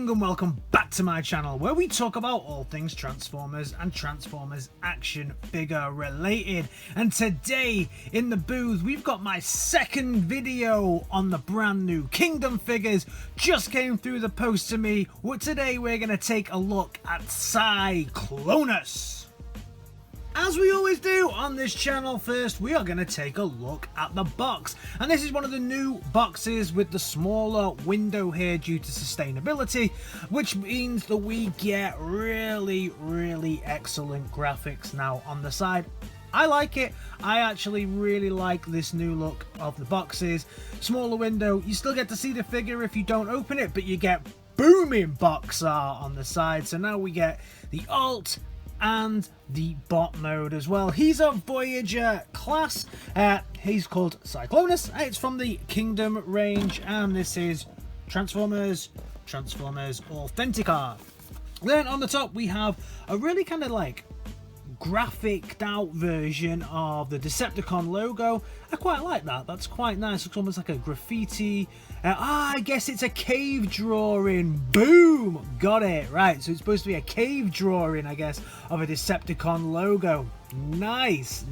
along and welcome back to my channel where we talk about all things Transformers and Transformers action figure related. And today in the booth we've got my second video on the brand new Kingdom figures. Just came through the post to me. Today we're going to take a look at Cyclonus. As we always do on this channel, first we are going to take a look at the box, and this is one of the new boxes with the smaller window here due to sustainability, which means that we get really excellent graphics now on the side. I like it. I actually really like this new look of the boxes. Smaller window, you still get to see the figure if you don't open it, but you get booming box art on the side. So now we get the alt and the bot mode as well. He's a Voyager class. He's called Cyclonus. It's from the Kingdom range, and this is Transformers Authentic Art. Then on the top we have a really kind of like graphicked out version of the Decepticon logo. I quite like that. That's quite nice. It's almost like a graffiti. I guess it's a cave drawing. Boom! Got it. Right, so it's supposed to be a cave drawing, I guess, of a Decepticon logo. Nice.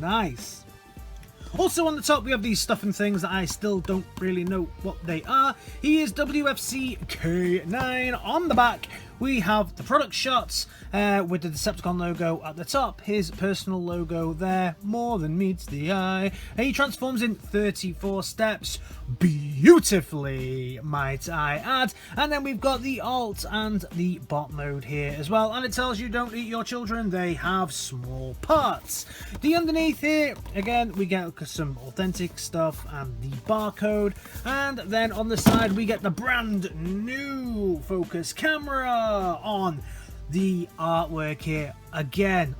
Also on the top we have these stuff and things that I still don't really know what they are. He is WFC K9. On the back we have the product shots with the Decepticon logo at the top, his personal logo there, more than meets the eye. And he transforms in 34 steps, beautifully might I add. And then we've got the alt and the bot mode here as well, and it tells you don't eat your children, they have small parts. The underneath here, again, we get some authentic stuff and the barcode, and then on the side we get the brand new focus camera on the artwork here. Again,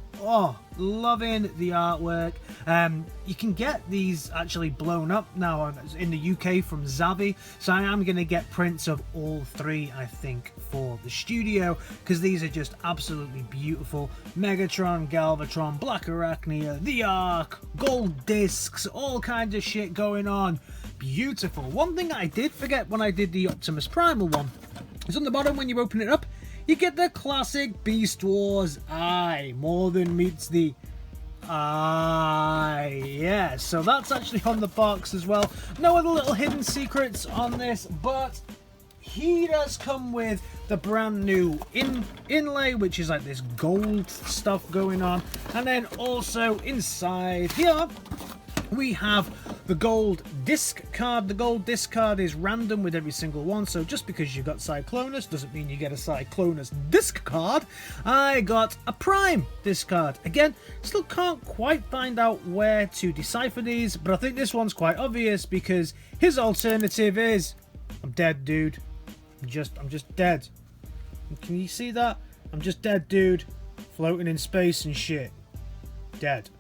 loving the artwork. You can get these actually blown up now in the UK from Zavvi, so I am going to get prints of all three, I think, for the studio, because these are just absolutely beautiful. Megatron, Galvatron, Black Arachnia, the Ark, gold discs, all kinds of shit going on. Beautiful. One thing I did forget when I did the Optimus Primal one is on the bottom, when you open it up, you get the classic Beast Wars eye. More than meets the eye. Yeah, so that's actually on the box as well. No other little hidden secrets on this, but he does come with the brand new inlay, which is like this gold stuff going on. And then also inside here we have the gold disc card. The gold disc card is random with every single one, so just because you got Cyclonus doesn't mean you get a Cyclonus disc card. I got a Prime disc card. Again, still can't quite find out where to decipher these, but I think this one's quite obvious because his alternative is, I'm dead, dude. I'm just dead. Can you see that? I'm just dead, dude. Floating in space and shit. Dead.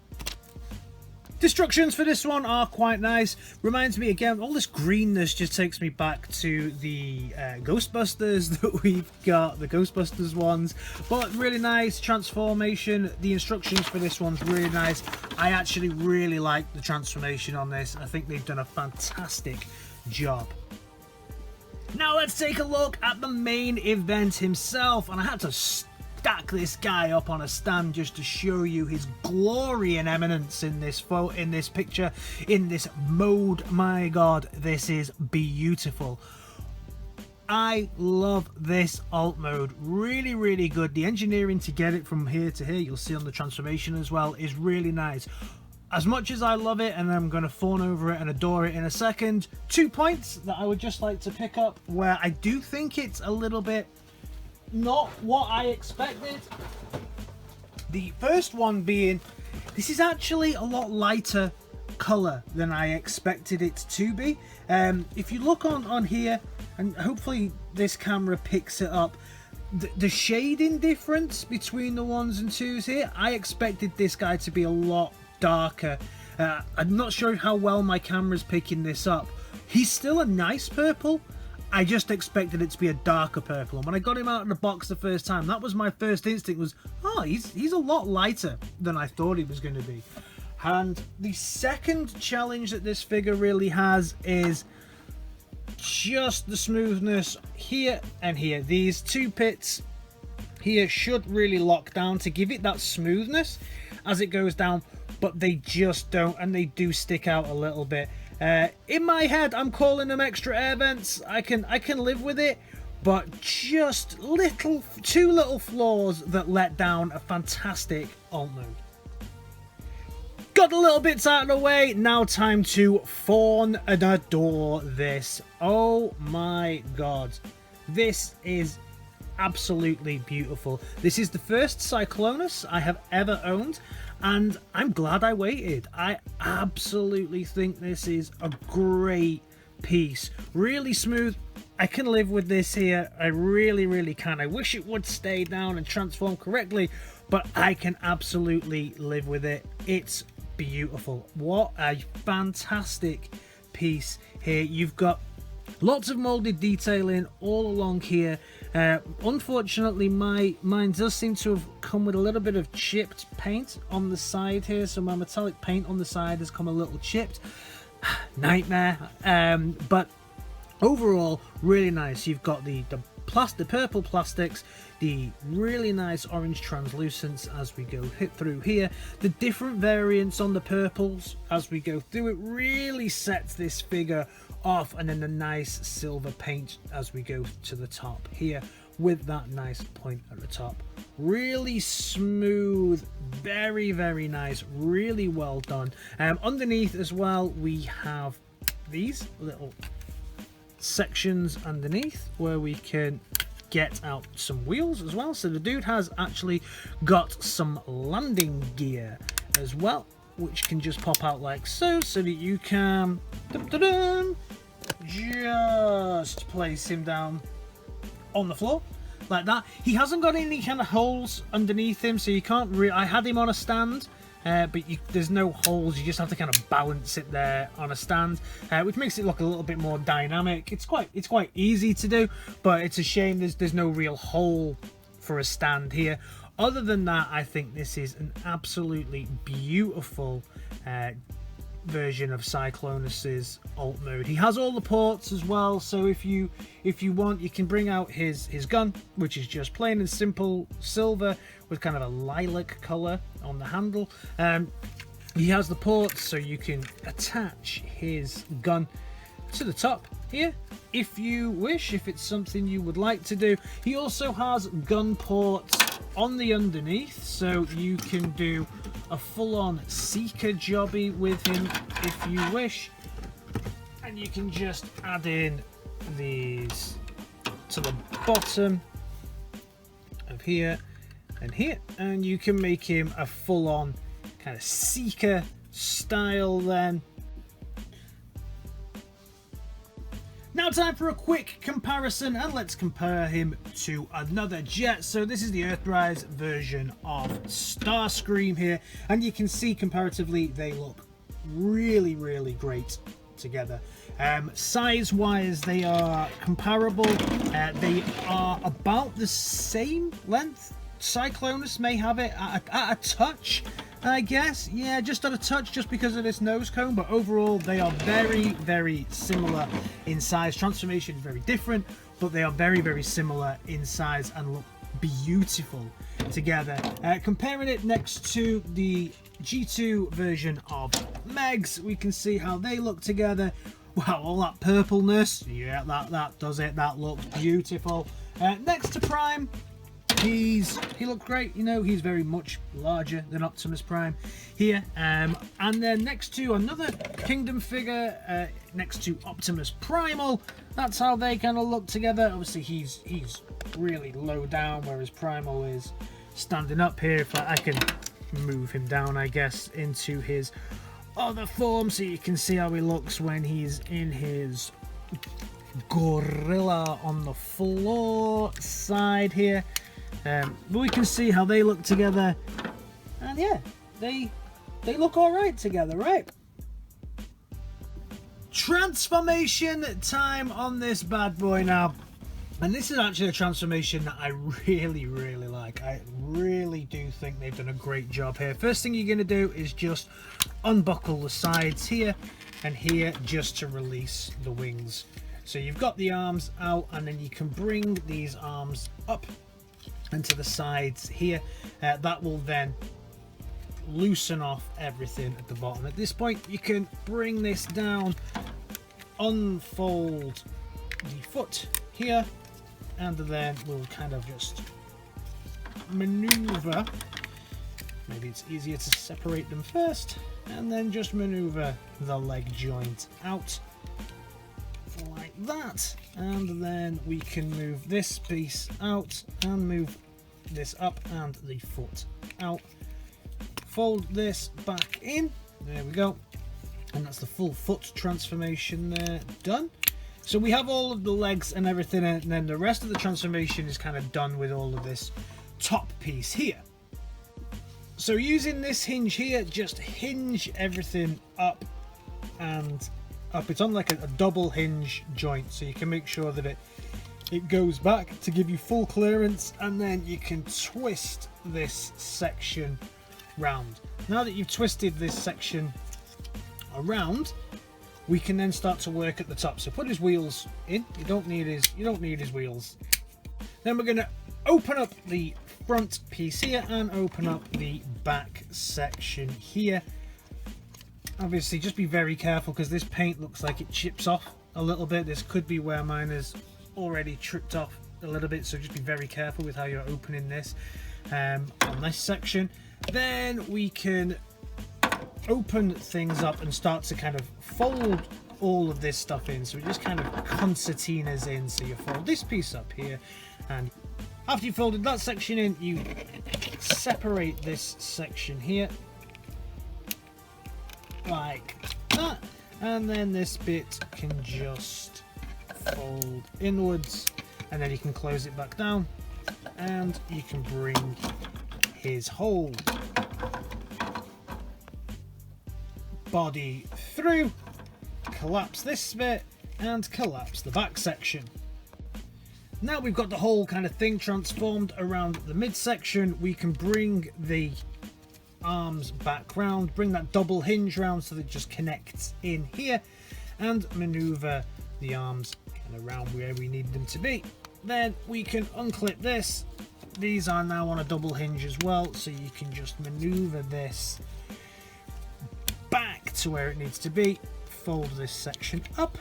Destructions for this one are quite nice. Reminds me, again, all this greenness just takes me back to the Ghostbusters that we've got, the Ghostbusters ones. But really nice transformation. The instructions for this one's really nice. I actually really like the transformation on this. I think they've done a fantastic job. Now let's take a look at the main event himself, and I had to stack this guy up on a stand just to show you his glory and eminence in this picture, in this mode. My god, this is beautiful. I love this alt mode. Really good. The engineering to get it from here to here, you'll see on the transformation as well, is really nice. As much as I love it, and I'm going to fawn over it and adore it in a second, 2 points that I would just like to pick up where I do think it's a little bit not what I expected. The first one being, this is actually a lot lighter color than I expected it to be. If you look on here, and hopefully this camera picks it up, the shading difference between the 1s and 2s here, I expected this guy to be a lot darker. I'm not sure how well my camera's picking this up. He's still a nice purple. I just expected it to be a darker purple, and when I got him out of the box the first time, that was my first instinct, was, oh, he's a lot lighter than I thought he was going to be. And the second challenge that this figure really has is just the smoothness here and here. These two pits here should really lock down to give it that smoothness as it goes down, but they just don't, and they do stick out a little bit. In my head, I'm calling them extra air vents. I can live with it, but just two little flaws that let down a fantastic alt mode. Got the little bits out of the way, now time to fawn and adore this. Oh my god, this is absolutely beautiful. This is the first Cyclonus I have ever owned, and I'm glad I waited. I absolutely think this is a great piece. Really smooth. I can live with this here. I really can. I wish it would stay down and transform correctly, but I can absolutely live with it. It's beautiful. What a fantastic piece here. You've got lots of molded detailing all along here. Unfortunately, mine does seem to have come with a little bit of chipped paint on the side here, so my metallic paint on the side has come a little chipped. Nightmare. But overall, really nice. You've got the purple plastics, the really nice orange translucents as we go through here, the different variants on the purples as we go through. It really sets this figure off, and then the nice silver paint as we go to the top here with that nice point at the top. Really smooth, very nice, really well done. Underneath as well, we have these little sections underneath where we can get out some wheels as well. So the dude has actually got some landing gear as well, which can just pop out like so that you can just place him down on the floor like that. He hasn't got any kind of holes underneath him, so you can't I had him on a stand, but there's no holes. You just have to kind of balance it there on a stand, which makes it look a little bit more dynamic. It's quite easy to do, but it's a shame there's no real hole for a stand here. Other than that, I think this is an absolutely beautiful version of Cyclonus's alt mode. He has all the ports as well, so if you want, you can bring out his gun, which is just plain and simple silver with kind of a lilac color on the handle. He has the ports, so you can attach his gun to the top here if you wish, if it's something you would like to do. He also has gun ports on the underneath, so you can do a full-on seeker jobby with him if you wish, and you can just add in these to the bottom of here and here, and you can make him a full-on kind of seeker style then. Now time for a quick comparison, and let's compare him to another jet. So this is the Earthrise version of Starscream here, and you can see comparatively they look really great together. Size wise, they are comparable. They are about the same length. Cyclonus may have it at a touch, I guess. Yeah, just at a touch, just because of this nose cone, but overall they are very similar in size. Transformation is very different, but they are very similar in size and look beautiful together. Comparing it next to the G2 version of Megs, we can see how they look together. Wow, all that purpleness, yeah, that does it. That looks beautiful. Next to Prime, he looks great. You know, he's very much larger than Optimus Prime here. And then next to another Kingdom figure, next to Optimus Primal, that's how they kind of look together. Obviously, he's really low down, whereas Primal is standing up here. If I can move him down, I guess, into his other form, so you can see how he looks when he's in his gorilla on the floor side here. But we can see how they look together, and yeah, they look all right together, right? Transformation time on this bad boy now, and this is actually a transformation that I really like. I really do think they've done a great job here. First thing you're going to do is just unbuckle the sides here and here, just to release the wings So you've got the arms out, and then you can bring these arms up and to the sides here. That will then loosen off everything at the bottom. At this point, you can bring this down, unfold the foot here, and then we'll kind of just maneuver. Maybe it's easier to separate them first, and then just maneuver the leg joint out like that, and then we can move this piece out and move this up and the foot out. Fold this back in, there we go, and that's the full foot transformation there done. So we have all of the legs and everything, and then the rest of the transformation is kind of done with all of this top piece here. So using this hinge here, just hinge everything up and up. It's on like a double hinge joint, so you can make sure that it goes back to give you full clearance, and then you can twist this section round. Now that you've twisted this section around, we can then start to work at the top. So put his wheels in. You don't need his wheels. Then we're going to open up the front piece here and open up the back section here. Obviously, just be very careful because this paint looks like it chips off a little bit. This could be where mine is already tripped off a little bit, so just be very careful with how you're opening this on this section. Then we can open things up and start to kind of fold all of this stuff in. So we just kind of concertinas in. So you fold this piece up here, and after you've folded that section in, you separate this section here like that, and then this bit can just fold inwards, and then you can close it back down, and you can bring his whole body through, collapse this bit, and collapse the back section. Now we've got the whole kind of thing transformed around the midsection, we can bring the arms back round, bring that double hinge round so that it just connects in here, and maneuver the arms kind of around where we need them to be. Then we can unclip this. These are now on a double hinge as well, so you can just maneuver this back to where it needs to be. Fold this section up,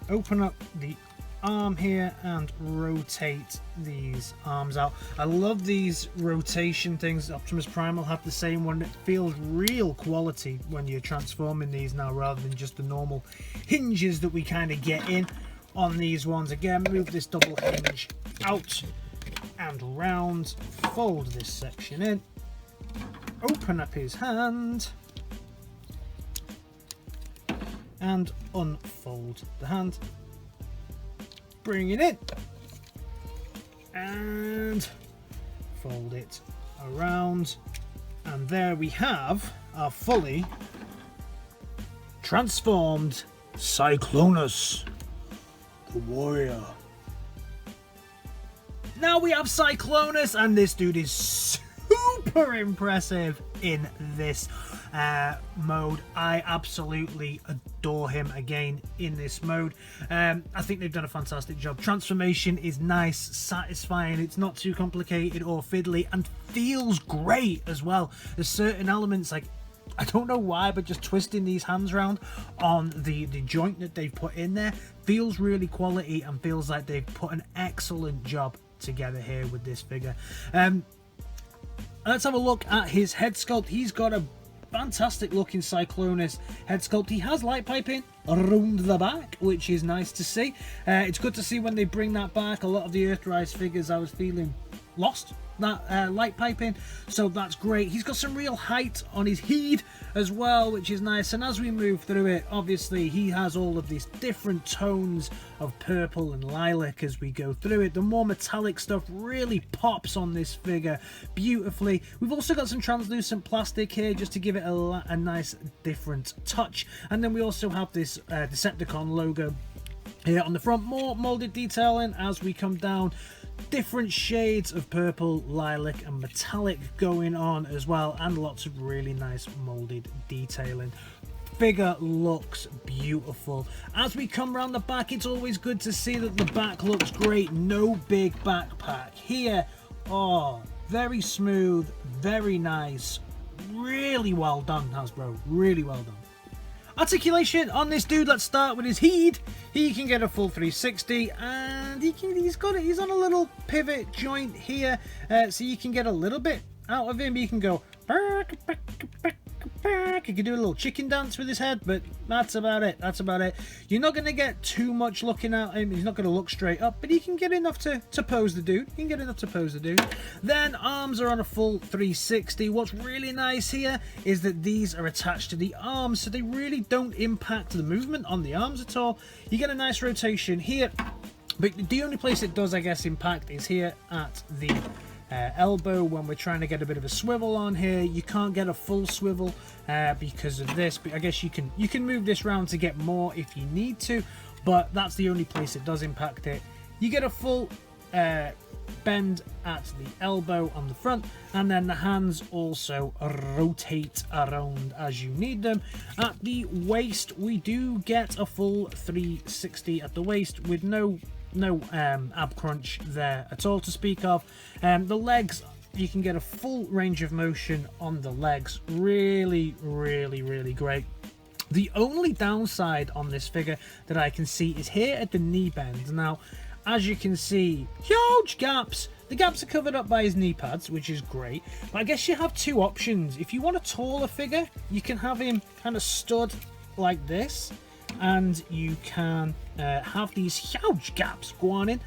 open up the arm here, and rotate these arms out. I love these rotation things. Optimus Prime will have the same one. It feels real quality when you're transforming these now, rather than just the normal hinges that we kind of get in on these ones. Again, move this double hinge out and round, fold this section in, open up his hand, and unfold the hand. Bring it in and fold it around, and there we have our fully transformed Cyclonus, the warrior. Now we have Cyclonus, and this dude is super impressive in this mode. I absolutely adore him again in this mode. I think they've done a fantastic job. Transformation is nice, satisfying, it's not too complicated or fiddly, and feels great as well. There's certain elements, like, I don't know why, but just twisting these hands around on the joint that they've put in there feels really quality, and feels like they've put an excellent job together here with this figure. Let's have a look at his head sculpt. He's got a fantastic looking Cyclonus head sculpt. He has light piping around the back, which is nice to see. It's good to see when they bring that back. A lot of the Earthrise figures I was feeling lost that light piping, so that's great. He's got some real height on his head as well, which is nice. And as we move through it, obviously he has all of these different tones of purple and lilac as we go through it. The more metallic stuff really pops on this figure beautifully. We've also got some translucent plastic here just to give it a nice different touch, and then we also have this Decepticon logo here on the front. More molded detailing as we come down, different shades of purple, lilac and metallic going on as well, and lots of really nice molded detailing. figure looks beautiful. As we come around the back, it's always good to see that the back looks great. No big backpack here. Oh, very smooth, very nice. Really well done, Hasbro. Really well done. Articulation on this dude. Let's start with his head. He can get a full 360, and he's on a little pivot joint here, so you can get a little bit out of him. You can go you can do a little chicken dance with his head, but that's about it. That's about it. You're not going to get too much looking at him. He's not going to look straight up, but he can get enough to pose the dude. He can get enough to pose the dude. Then arms are on a full 360. What's really nice here is that these are attached to the arms, so they really don't impact the movement on the arms at all. You get a nice rotation here, but the only place it does, I guess, impact is here at the elbow when we're trying to get a bit of a swivel on here. You can't get a full swivel because of this, but I guess you can move this round to get more if you need to, but that's the only place it does impact it. You get a full bend at the elbow on the front, and then the hands also rotate around as you need them. At the waist, we do get a full 360 at the waist with no ab crunch there at all to speak of. The legs, you can get a full range of motion on the legs. Really great. The only downside on this figure that I can see is here at the knee bend. Now, as you can see, huge gaps. The gaps are covered up by his knee pads, which is great, but I guess you have two options. If you want a taller figure, you can have him kind of stood like this, and you can have these huge gaps go on in,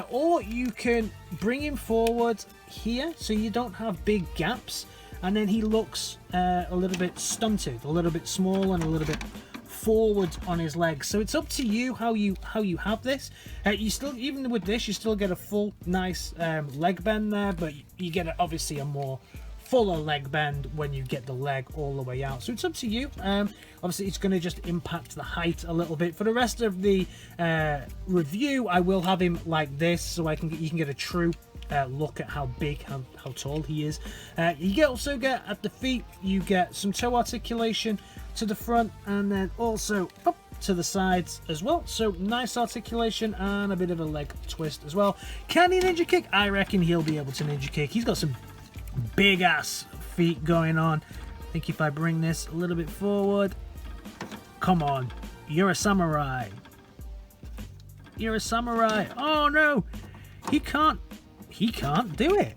or you can bring him forward here so you don't have big gaps, and then he looks a little bit stunted, a little bit small, and a little bit forward on his legs. So it's up to you how you have this. You still, even with this, you still get a full nice leg bend there, but you get obviously a more fuller leg bend when you get the leg all the way out. So it's up to you. Obviously it's going to just impact the height a little bit. For the rest of the review, I will have him like this, so you can get a true look at how big, how tall he is. You also get at the feet, you get some toe articulation to the front, and then also up to the sides as well. So nice articulation and a bit of a leg twist as well. Can he ninja kick? I reckon he'll be able to ninja kick. He's got some big ass feet going on. I think if I bring this a little bit forward, come on, you're a samurai. You're a samurai. Oh no, he can't do it.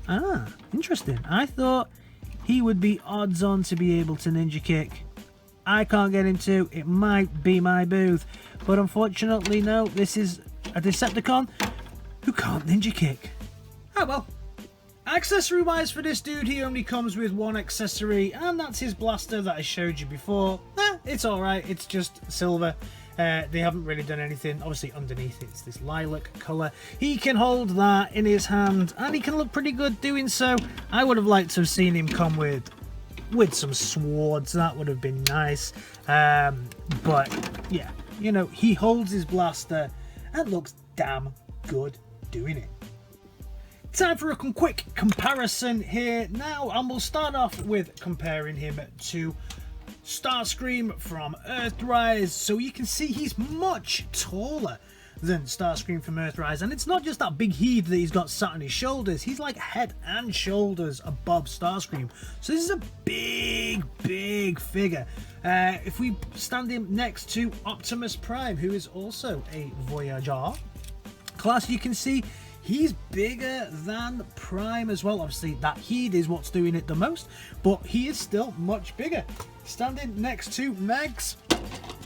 Ah, interesting. I thought he would be odds on to be able to ninja kick. I can't get him to. It might be my booth, but unfortunately no, this is a Decepticon who can't ninja kick. Oh well. Accessory wise for this dude, he only comes with one accessory, and that's his blaster that I showed you before. It's alright, it's just silver. They haven't really done anything. Obviously underneath it's this lilac colour. He can hold that in his hand, and he can look pretty good doing so. I would have liked to have seen him come with some swords. That would have been nice. But yeah, you know, he holds his blaster and looks damn good doing it. Time for a quick comparison here now, and we'll start off with comparing him to Starscream from Earthrise. So you can see he's much taller than Starscream from Earthrise, and it's not just that big head that he's got sat on his shoulders. He's like head and shoulders above Starscream. So this is a big figure. If we stand him next to Optimus Prime, who is also a Voyager class, you can see he's bigger than Prime as well. Obviously that head is what's doing it the most, but he is still much bigger. Standing next to Megs,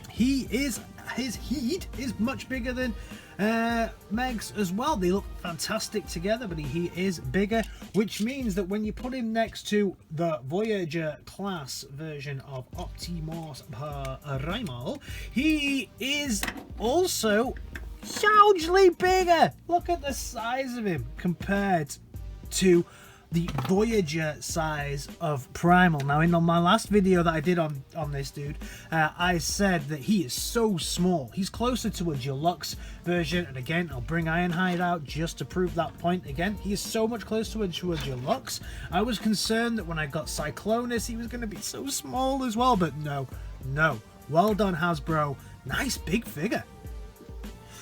his head is much bigger than Megs as well. They look fantastic together, but he is bigger, which means that when you put him next to the Voyager class version of Optimus Prime, he is also hugely bigger. Look at the size of him compared to the Voyager size of Primal. Now, in my last video that I did on this dude, I said that he is so small. He's closer to a deluxe version, and again, I'll bring Ironhide out just to prove that point again. He is so much closer to a deluxe. I was concerned that when I got Cyclonus, he was going to be so small as well, but no, No. Well done, Hasbro. Nice big figure.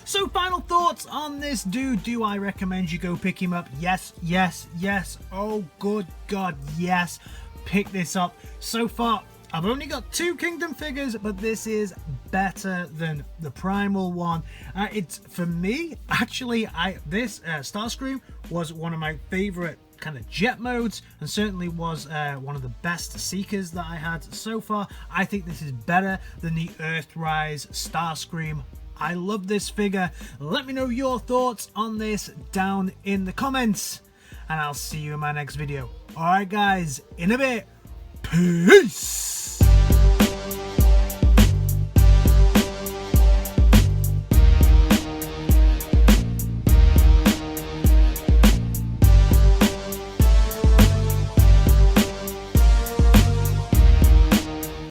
So final thoughts on this dude. Do I recommend you go pick him up? Yes, yes, yes. Oh, good God, yes. Pick this up. So far, I've only got 2 Kingdom figures, but this is better than the Primal one. It's, for me, actually, this Starscream was one of my favorite kind of jet modes, and certainly was one of the best Seekers that I had so far. I think this is better than the Earthrise Starscream. I love this figure. Let me know your thoughts on this down in the comments, and I'll see you in my next video. Alright guys, in a bit. Peace!